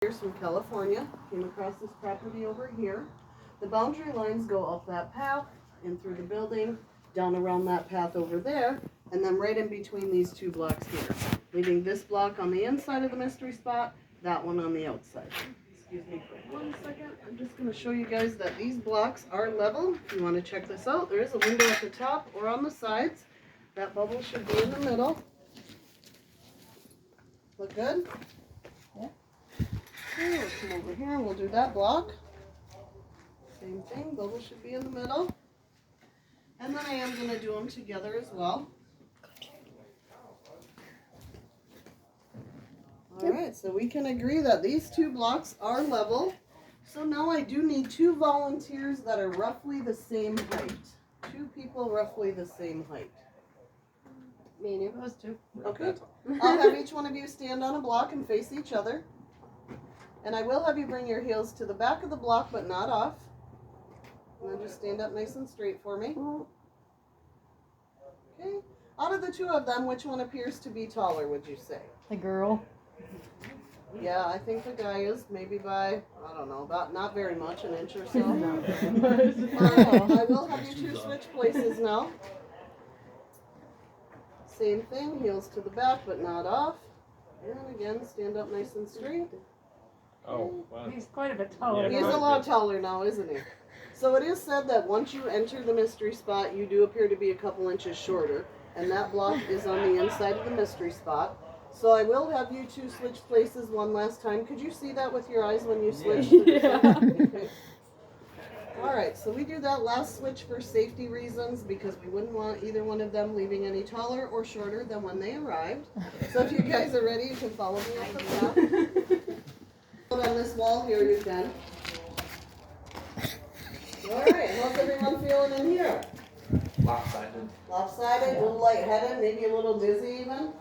From California, came across this property over here. The boundary lines go up that path, in through the building, down around that path over there, and then right in between these two blocks here, leaving this block on the inside of the mystery spot, that one on the outside. Excuse me for 1 second. I'm just going to show you guys that these blocks are level. If you want to check this out, there is a window at the top or on the sides. That bubble should be in the middle. Look good? Okay, we'll come over here and we'll do that block. Same thing, bubble should be in the middle. And then I am going to do them together as well. Alright, so we can agree that these two blocks are level. So now I do need 2 volunteers that are roughly the same height. 2 people roughly the same height. Me and you, those 2. Okay. I'll have each one of you stand on a block and face each other. And I will have you bring your heels to the back of the block, but not off. And then just stand up nice and straight for me. Okay. Out of the 2 of them, which one appears to be taller, would you say? The girl. Yeah, I think the guy is maybe by, I don't know, about not very much, an inch or so. I will have you 2 switch places now. Same thing, heels to the back, but not off. And again, stand up nice and straight. Oh, wow. He's quite a bit taller. He's a lot taller now, isn't he? So it is said that once you enter the mystery spot, you do appear to be a couple inches shorter. And that block is on the inside of the mystery spot. So I will have you 2 switch places one last time. Could you see that with your eyes when you switch? Yeah. Okay. Alright, so we do that last switch for safety reasons because we wouldn't want either one of them leaving any taller or shorter than when they arrived. So if you guys are ready, you can follow me up the path. On this wall here, you can. Alright, how's everyone feeling in here? Lopsided. Lopsided, a little lightheaded, maybe a little dizzy even.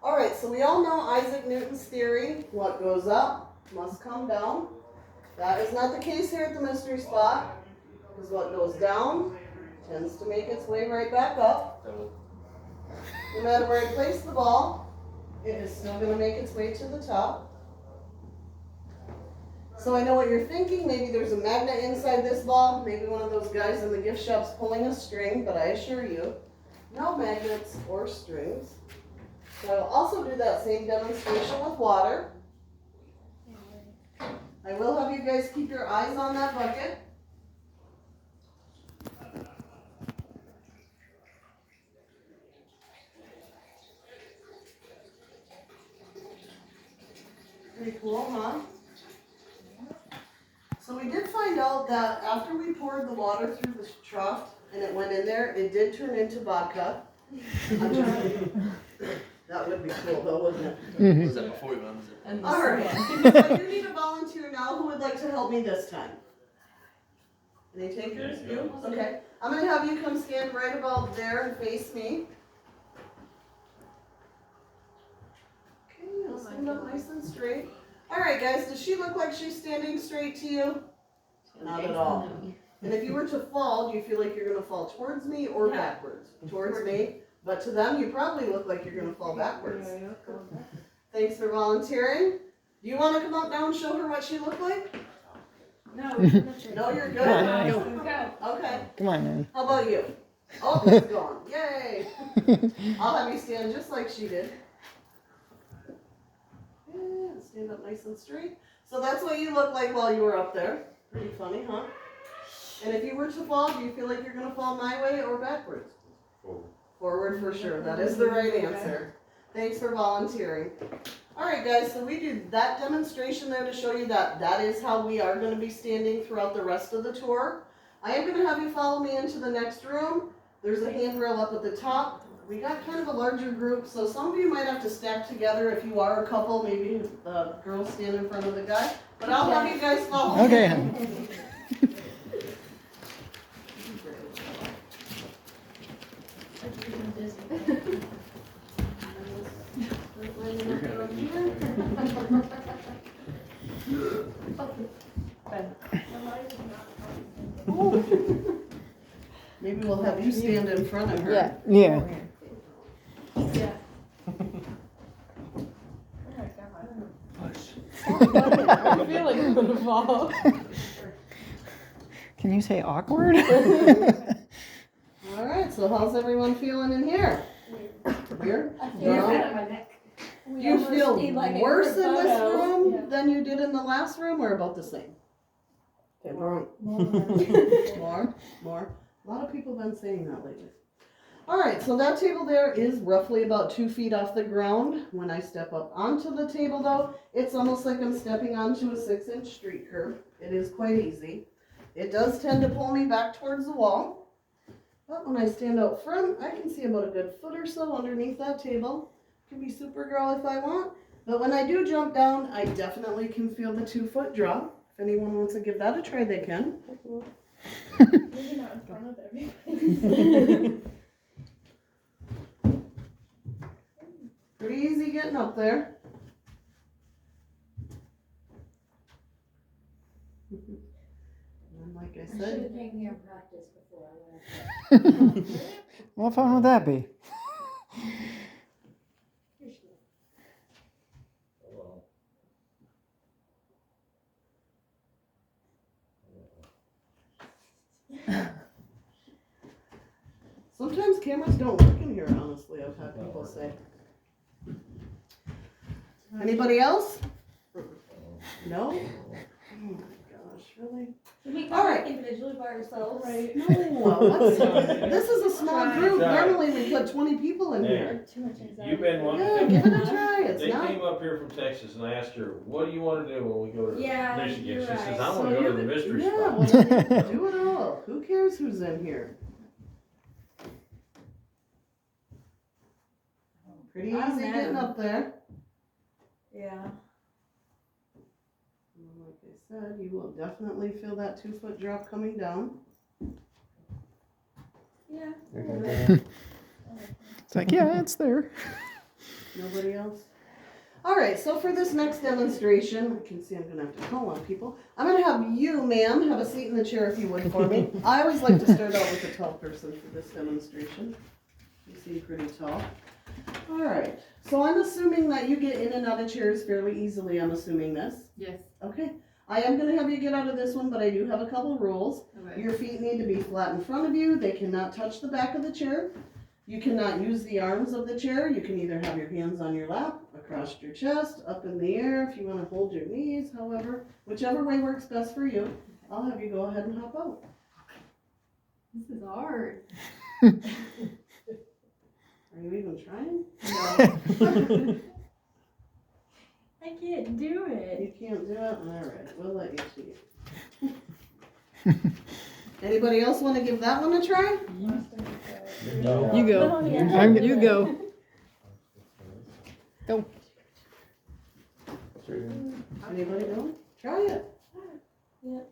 Alright, so we all know Isaac Newton's theory, what goes up must come down. That is not the case here at the mystery spot, because what goes down tends to make its way right back up. No matter where I place the ball, it is still going to make its way to the top. So I know what you're thinking, maybe there's a magnet inside this ball, maybe one of those guys in the gift shop's pulling a string, but I assure you, no magnets or strings. So I'll also do that same demonstration with water. I will have you guys keep your eyes on that bucket. Pretty cool, huh? So we did find out that after we poured the water through the trough and it went in there, it did turn into vodka. I'm just kidding. That would be cool though, wouldn't it? Was that before we went? Alright, so I do need a volunteer now. Who would like to help me this time? Any takers? You? Okay. I'm going to have you come stand right about there and face me. Okay, I'll stand up nice and straight. Alright guys, does she look like she's standing straight to you? Not at all. And if you were to fall, do you feel like you're going to fall towards me or backwards? Towards me. But to them, you probably look like you're going to fall backwards. Thanks for volunteering. Do you want to come up now and show her what she looked like? No. No, you're good. Okay. Come on, man. How about you? Oh, it's gone. Yay. I'll have you stand just like she did. And stand up nice and straight. So that's what you look like while you were up there. Pretty funny, huh? And if you were to fall, do you feel like you're going to fall my way or backwards? Forward. Forward for sure. That is the right answer. Thanks for volunteering. Alright guys, so we do that demonstration there to show you that that is how we are going to be standing throughout the rest of the tour. I am going to have you follow me into the next room. There's a handrail up at the top. We got kind of a larger group, so some of you might have to stack together if you are a couple. Maybe the girls stand in front of the guy. But I'll have you guys follow me. Okay. Maybe we'll have you stand in front of her. Yeah. Yeah. Yeah. Push. I'm feeling I'm gonna fall. Can you say awkward? All right, so how's everyone feeling in here? Weird? I feel feel good on my neck. Do you feel worse in this room than you did in the last room, or about the same? Okay, more. More. A lot of people have been saying that lately. All right, so that table there is roughly about 2 feet off the ground. When I step up onto the table though, it's almost like I'm stepping onto a 6-inch street curb. It is quite easy. It does tend to pull me back towards the wall. But when I stand out front, I can see about a good foot or so underneath that table. Can be Supergirl if I want. But when I do jump down, I definitely can feel the 2-foot drop. If anyone wants to give that a try, they can. Maybe not in front of everybody. Pretty easy getting up there. And like I said, came here and practiced before I went. What fun would that be? sometimes cameras don't work in here, honestly, I've had people say. Anybody else? No? Oh my gosh, really? We All right. individually by ourselves. Right. No, this is a small group. Normally we put 20 people in here. Too much anxiety. You've been wanting Yeah, to. give it a try. It's They not. came up here from Texas and I asked her, what do you want to do when we go to Yeah, Michigan? She you're says, right. I want to go to the mystery Yeah, spot. well, then do it all. Who cares who's in here? Pretty I easy know. getting up there. Yeah. And like I said, you will definitely feel that 2-foot drop coming down. Yeah. It's like, yeah, it's there. Nobody else? All right, so for this next demonstration, I can see I'm gonna have to call on people. I'm gonna have you, ma'am, have a seat in the chair if you would for me. I always like to start out with a tall person for this demonstration. You seem pretty tall. All right, so I'm assuming that you get in and out of chairs fairly easily, I'm assuming this. Yes. Okay, I am gonna have you get out of this one, but I do have a couple rules. Okay. Your feet need to be flat in front of you. They cannot touch the back of the chair. You cannot use the arms of the chair. You can either have your hands on your lap, across your chest, up in the air if you want to hold your knees, however, whichever way works best for you. I'll have you go ahead and hop out. This is hard. Are you even trying? No. I can't do it. You can't do it? Alright, we'll let you see. Anybody else want to give that one a try? No. You go. You go. Go. Anybody know? Try it.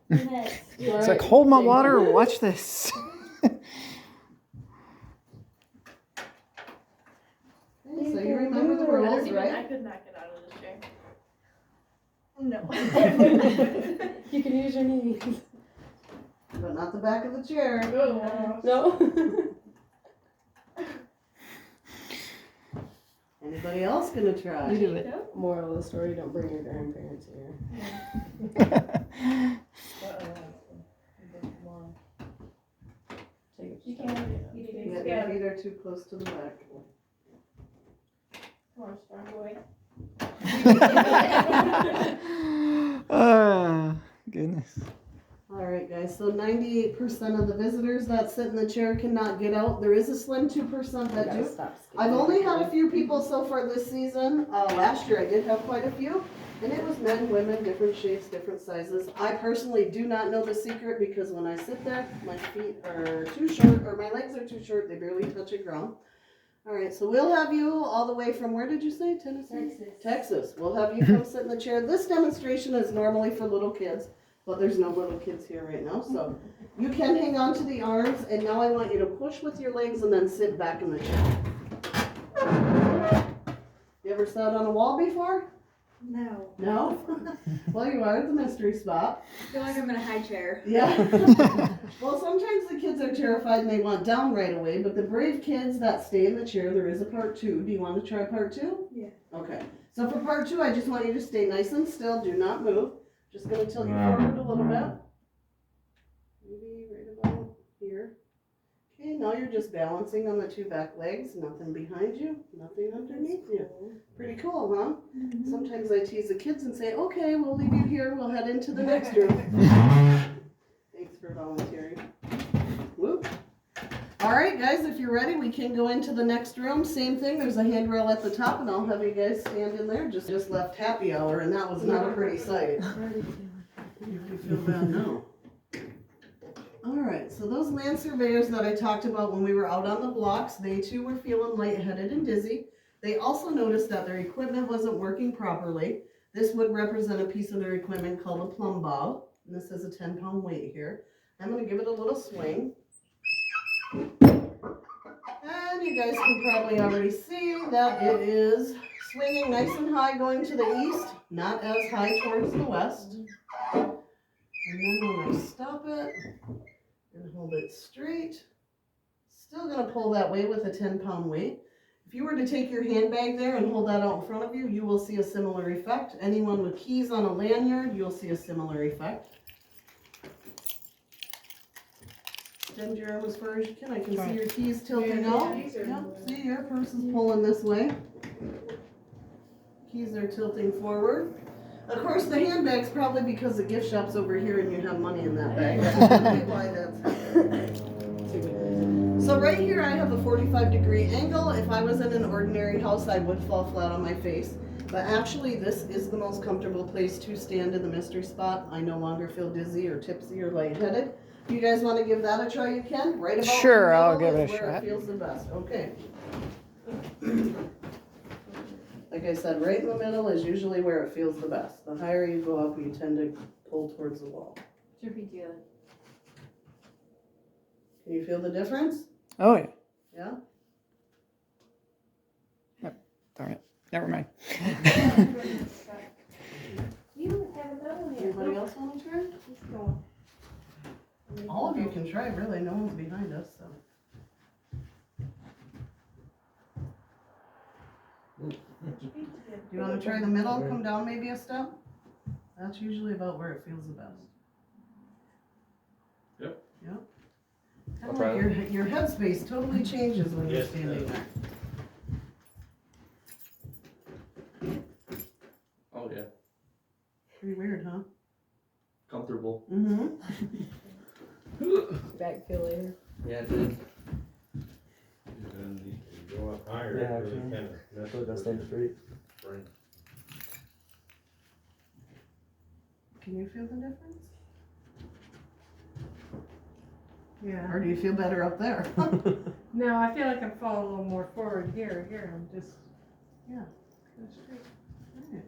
Next. It's like, hold my water or watch this. Okay, so you remember the rules, I right? could not get out of this chair. No. You can use your knees. But not the back of the chair. No. Anybody else gonna try? You do it. Moral of the story, don't bring your grandparents here. You can. Yeah, your feet are too close to the back. Come on, strong boy. Goodness. Alright guys, so 98% of the visitors that sit in the chair cannot get out. There is a slim 2% that do. I've only had a few people so far this season. Last year I did have quite a few. And it was men, women, different shapes, different sizes. I personally do not know the secret because when I sit there, my feet are too short, or my legs are too short, they barely touch the ground. Alright, so we'll have you all the way from, where did you say, Tennessee? Texas. We'll have you come sit in the chair. This demonstration is normally for little kids, but there's no little kids here right now, so you can hang on to the arms, and now I want you to push with your legs and then sit back in the chair. You ever sat on a wall before? No. No? Well, you are at the mystery spot. I feel like I'm in a high chair. Yeah. Well, sometimes the kids are terrified and they want down right away, but the brave kids that stay in the chair, there is a part 2. Do you want to try part 2? Yeah. Okay. So for part 2, I just want you to stay nice and still. Do not move. Just going to tilt you forward a little bit. Maybe right about here. Okay, now you're just balancing on the 2 back legs. Nothing behind you, nothing underneath you. Pretty cool, huh? Mm-hmm. Sometimes I tease the kids and say, okay, we'll leave you here. We'll head into the next room. Thanks for volunteering. Whoop. All right, guys, if you're ready, we can go into the next room. Same thing, there's a handrail at the top, and I'll have you guys stand in there. Just left happy hour, and that was not a pretty sight. You feel bad now. All right, so those land surveyors that I talked about when we were out on the blocks, they too were feeling lightheaded and dizzy. They also noticed that their equipment wasn't working properly. This would represent a piece of their equipment called a plumb bob. And this has a 10-pound weight here. I'm going to give it a little swing. And you guys can probably already see that it is swinging nice and high going to the east, not as high towards the west. And then when I stop it and hold it straight, still going to pull that way with a 10-pound weight. If you were to take your handbag there and hold that out in front of you, you will see a similar effect. Anyone with keys on a lanyard, you'll see a similar effect. Extend your arm as far as you can. I can see your keys tilting out. Yep. See, your purse is pulling this way. Keys are tilting forward. Of course, the handbag's probably because the gift shop's over here and you have money in that bag. That's probably why that's happening. So right here I have a 45-degree angle. If I was in an ordinary house, I would fall flat on my face. But actually, this is the most comfortable place to stand in the mystery spot. I no longer feel dizzy or tipsy or lightheaded. If you guys want to give that a try, you can. Right about Sure, in the I'll middle give it is a where shot. it feels the best. Okay. Like I said, right in the middle is usually where it feels the best. The higher you go up, you tend to pull towards the wall. Should be good. Can you feel the difference? Oh, yeah. Yeah? Darn it. Never mind. You have another one here. Anybody else want to try? Keep going. All of you can try, really. No one's behind us, so. Do you want to try the middle? Come down maybe a step? That's usually about where it feels the best. Yep. Yep. I'll Kind try of like your headspace totally changes when you're Yes, it standing does. there. Oh, yeah. Pretty weird, huh? Comfortable. Mm-hmm. Back feel later. Yeah, it did. And you go up higher, Yeah, it really actually. kind of. I feel like I stand straight. Can you feel the difference? Yeah. Or do you feel better up there? No, I feel like I'm falling a little more forward here. Here, I'm just. Yeah. Go straight. Alright.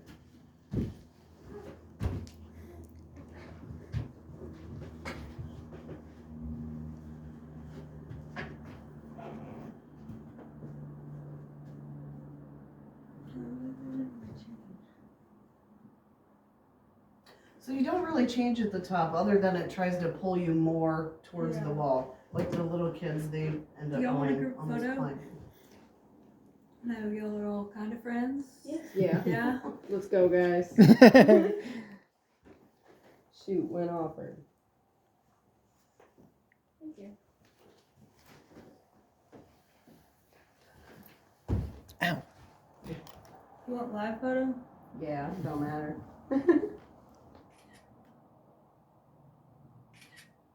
So you don't really change at the top, other than it tries to pull you more towards the Yeah. wall. Like the little kids, they end up Y'all want a going group almost photo? climbing. No, y'all are all kind of friends. Yeah. Yeah. Let's go, guys. Shoot, when offered. Thank you. Ow. You want live photo? Yeah, don't matter.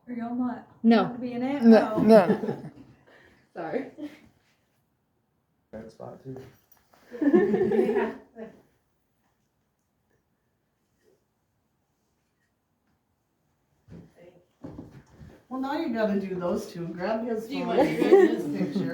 Or y'all not? No. Want to be in it? No, Oh. no. Sorry. Bad spot too. Yeah. Well, now you gotta do those two. Grab his Do you phone, want get his picture.